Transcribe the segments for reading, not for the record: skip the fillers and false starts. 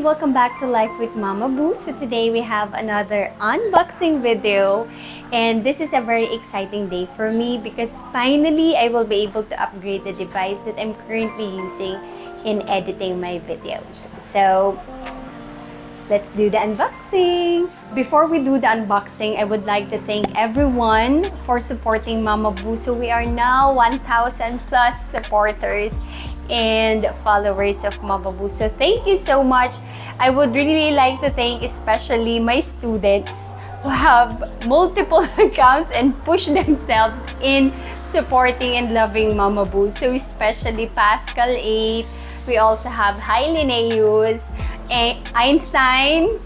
and welcome back to Life with Mama Boo. So today we have another unboxing video, and this is a very exciting day for me because finally I will be able to upgrade the device that I'm currently using in editing my videos. So let's do the unboxing. Before we do the unboxing, I would like to thank everyone for supporting Mama Boo. So we are now 1,000 plus supporters and followers of Mama Boo. So thank you so much. I would really like to thank especially my students who have multiple accounts and push themselves in supporting and loving Mama Boo. So especially Pascal 8. We also have Linnaeus, Einstein,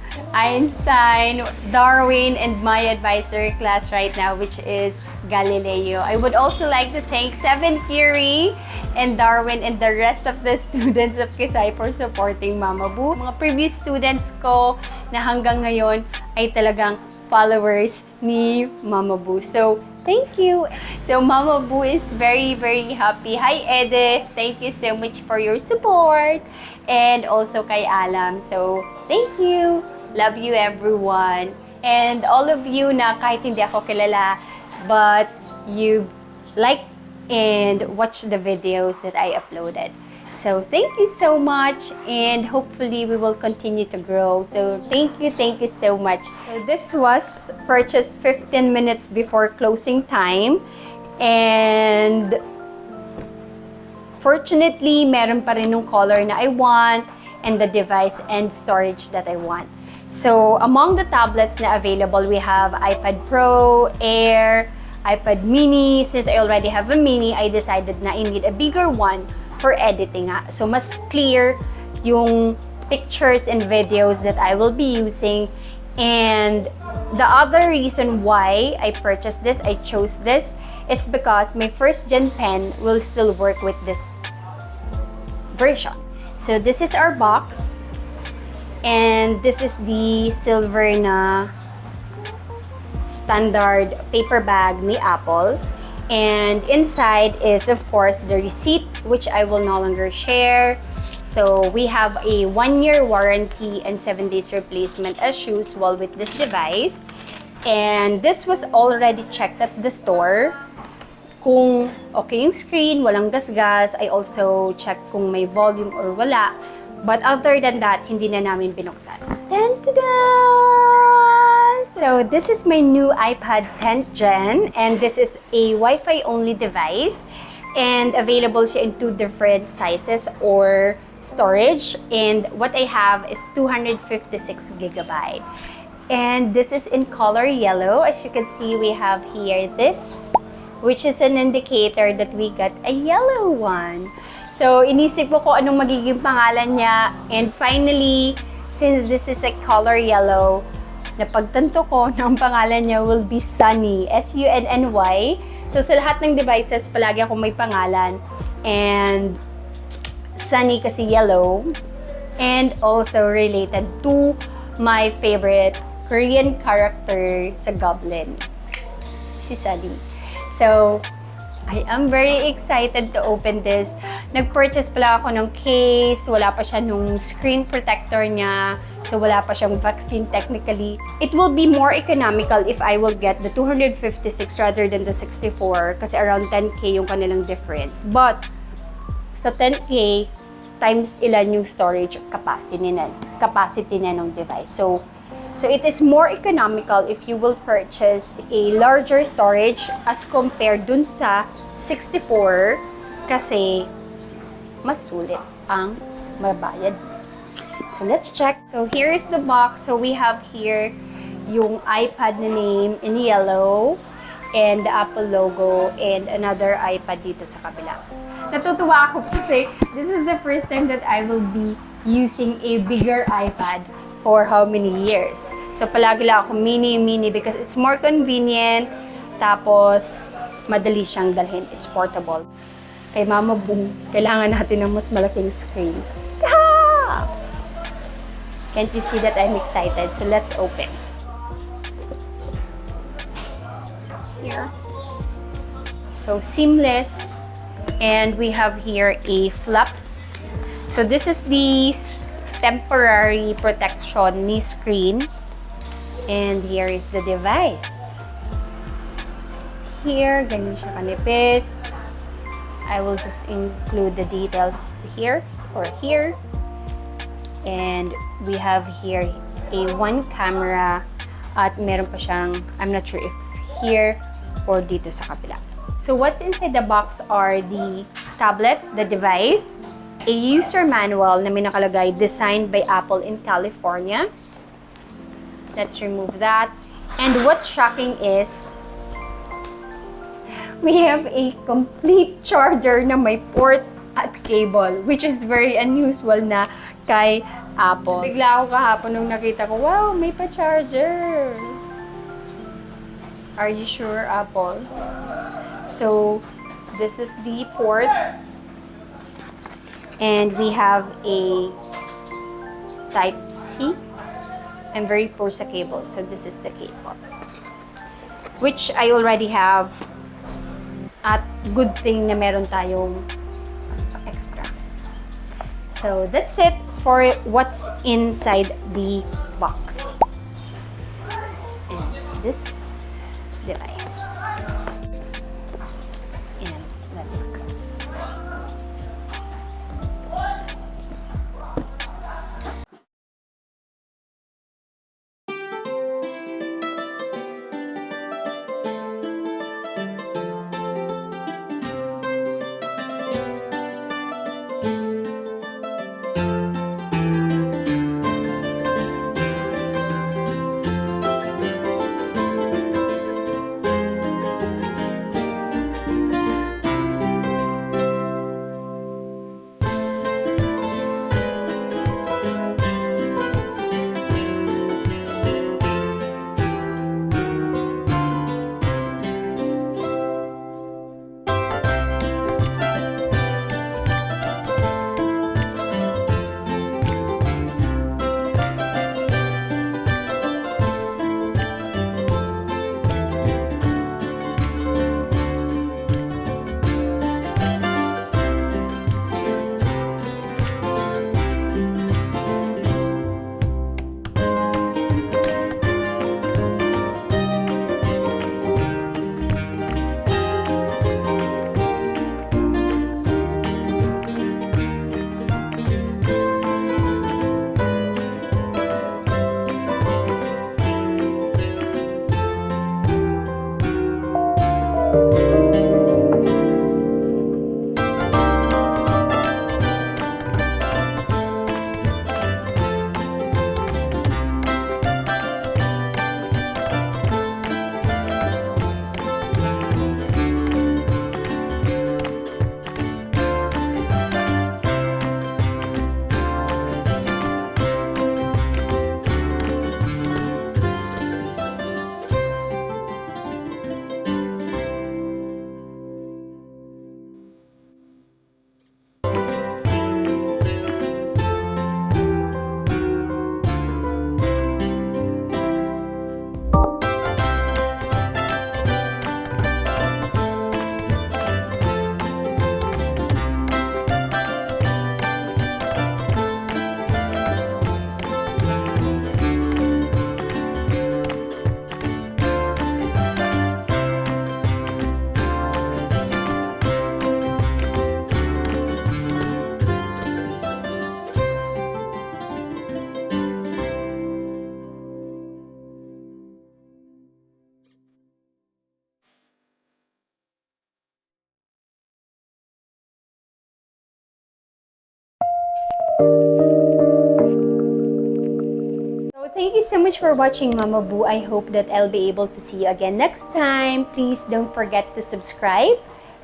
Darwin, and my advisor class right now, which is Galileo. I would also like to thank 7 Curie and Darwin and the rest of the students of Kisay for supporting Mama Boo. Mga previous students ko na hanggang ngayon ay talagang followers ni Mama Boo. So, thank you. So, Mama Boo is very, very happy. Hi, Edith. Thank you so much for your support. And also kay Alam. So, thank you. Love you, everyone. And all of you na kahit hindi ako kilala, but you like and watch the videos that I uploaded. So, thank you so much, and hopefully we will continue to grow. So, thank you so much. So, this was purchased 15 minutes before closing time, and fortunately, meron pa rin yung color na I want, and the device and storage that I want. So, among the tablets na available, we have iPad Pro, Air, iPad Mini. Since I already have a Mini, I decided na I need a bigger one for editing. So, mas clear yung pictures and videos that I will be using. And the other reason why I purchased this, I chose this, it's because my first gen pen will still work with this version. So, this is our box. And this is the silver na standard paper bag ni Apple. And inside is, of course, the receipt, which I will no longer share. So, we have a 1-year warranty and 7 days replacement as usual with this device. And this was already checked at the store. Kung okay yung screen, walang gasgas, I also check kung may volume or wala. But other than that, hindi na namin binuksan. Dun-da-da! So, this is my new iPad 10th Gen, and this is a Wi-Fi only device. And available siya in 2 different sizes or storage. And what I have is 256 gigabyte. And this is in color yellow. As you can see, we have here this, which is an indicator that we got a yellow one. So, inisip ko kung anong magiging pangalan niya. And finally, since this is a color yellow, napagtanto ko na ang pangalan niya will be Sunny. S-U-N-N-Y. So, sa lahat ng devices, palagi akong may pangalan. And Sunny kasi yellow. And also related to my favorite Korean character sa Goblin, si Sunny. So, I am very excited to open this. Nag-purchase pala ako ng case. Wala pa siya nung screen protector niya. So, wala pa siyang vaccine technically. It will be more economical if I will get the 256 rather than the 64 kasi around 10K yung kanilang difference. But, sa 10K, times ilan yung storage capacity na ng device. So, it is more economical if you will purchase a larger storage as compared dun sa 64 kasi mas sulit ang mabayad. So, let's check. So, here is the box. So, we have here yung iPad na name in yellow and the Apple logo and another iPad dito sa kabila. Natutuwa ako kasi this is the first time that I will be using a bigger iPad for how many years. So, palagi lang ako mini because it's more convenient. Tapos, madali siyang dalhin. It's portable. Kay Mama Boo, kailangan natin ng mas malaking screen. Ah! Can't you see that I'm excited? So, let's open. So, here. So, seamless. And we have here a flap. So this is the temporary protection ni screen. And here is the device. So here, ganyan siya kanipis. I will just include the details here or here. And we have here a one camera at meron pa siyang, I'm not sure if here or dito sa kabila. So what's inside the box are the tablet, the device, a user manual na may nakalagay designed by Apple in California. Let's remove that. And what's shocking is we have a complete charger na may port at cable, which is very unusual na kay Apple. Bigla ako kahapon nung nakita ko, wow, may pa-charger. Are you sure, Apple? So, this is the port. And we have a Type-C. I'm very poor sa cable, so this is the cable. Which I already have. At good thing na meron tayong extra. So that's it for what's inside the box. And this device. And let's close. So thank you so much for watching, Mama Boo. I hope that I'll be able to see you again next time. Please don't forget to subscribe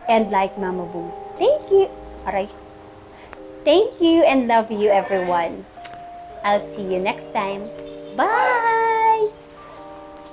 and like Mama Boo. Thank you. Alright. Thank you and love you, everyone. I'll see you next time. Bye!